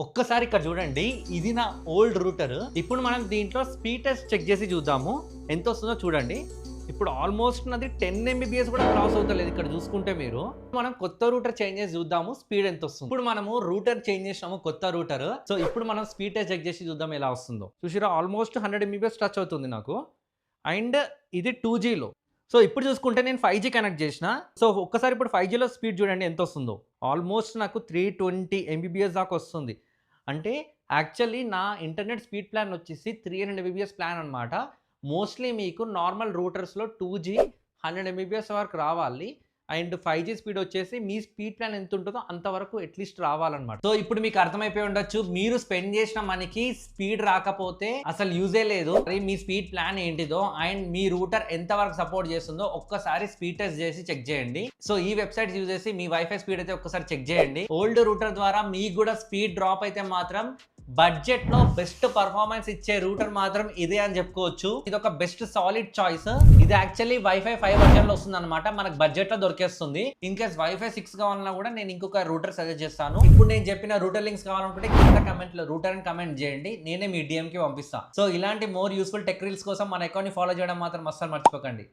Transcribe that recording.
ఒక్కసారి ఇక్కడ చూడండి, ఇది నా ఓల్డ్ రూటర్. ఇప్పుడు మనం దీంట్లో స్పీడ్ టెస్ట్ చెక్ చేసి చూద్దాము ఎంత వస్తుందో చూడండి. ఇప్పుడు ఆల్మోస్ట్ నాది 10 ఎంబీబీఎస్ కూడా క్రాస్ అవుతలేదు ఇక్కడ చూసుకుంటే మీరు. మనం కొత్త రూటర్ చేంజ్ చేసి చూద్దాము స్పీడ్ ఎంత వస్తుంది. ఇప్పుడు మనము రూటర్ చేంజ్ చేసినాము, కొత్త రూటర్. సో ఇప్పుడు మనం స్పీడ్ టెస్ట్ చెక్ చేసి చూద్దాం ఎలా వస్తుందో. చూసిరా, ఆల్మోస్ట్ 100 ఎంబీబీఎస్ టచ్ అవుతుంది నాకు. అండ్ ఇది 2Gలో. సో ఇప్పుడు చూసుకుంటే నేను 5G కనెక్ట్ చేసిన. సో ఒక్కసారి ఇప్పుడు 5Gలో స్పీడ్ చూడండి ఎంత వస్తుందో. ఆల్మోస్ట్ నాకు 320 ఎంబీబీఎస్ దాకా వస్తుంది. అంటే యాక్చువల్లీ నా ఇంటర్నెట్ స్పీడ్ ప్లాన్ వచ్చేసి 300 ఎంబీబీఎస్ ప్లాన్ అనమాట. మోస్ట్లీ మీకు నార్మల్ రూటర్స్లో 2G 100 ఎంబీబీఎస్ వరకు రావాలి. అండ్ 5G స్పీడ్ వచ్చేసి మీ స్పీడ్ ప్లాన్ ఎంత ఉంటుందో అంతవరకు అట్లీస్ట్ రావాలన్నమాట. సో ఇప్పుడు మీకు అర్థమైపోయి ఉండొచ్చు, మీరు స్పెండ్ చేసిన మనీకి స్పీడ్ రాకపోతే అసలు యూజే లేదు. మీ స్పీడ్ ప్లాన్ ఏంటిదో అండ్ మీ రూటర్ ఎంత వరకు సపోర్ట్ చేస్తుందో ఒక్కసారి స్పీడ్ టెస్ట్ చేసి చెక్ చేయండి. సో ఈ వెబ్సైట్ యూజ్ చేసి మీ వైఫై స్పీడ్ అయితే ఒక్కసారి చెక్ చేయండి. ఓల్డ్ రూటర్ ద్వారా మీకు కూడా స్పీడ్ డ్రాప్ అయితే మాత్రం బడ్జెట్ లో బెస్ట్ పర్ఫార్మెన్స్ ఇచ్చే రూటర్ మాత్రం ఇదే అని చెప్పుకోవచ్చు. ఇది ఒక బెస్ట్ సాలిడ్ చాయిస్. ఇది యాక్చువల్లీ వైఫై 5 వర్జన్ లో వస్తుంది అనమాట, మనకు బడ్జెట్ లో దొరికేస్తుంది. ఇన్ కేస్ వైఫై 6 కావాలన్నా కూడా నేను ఇంకొక రూటర్ సజెస్ట్ చేస్తాను. ఇప్పుడు నేను చెప్పిన రూటర్ లింక్స్ కావాలనుకుంటే కింద కమెంట్ లో రూటర్ అని కమెంట్ చేయండి, నేనే మీ DM కి పంపిస్తాను. సో ఇలాంటి మోర్ యూస్ఫుల్ టెక్ రీల్స్ కోసం మన అకౌంట్ ని ఫాలో చేయడం మాత్రం అస్సలు మర్చిపోకండి.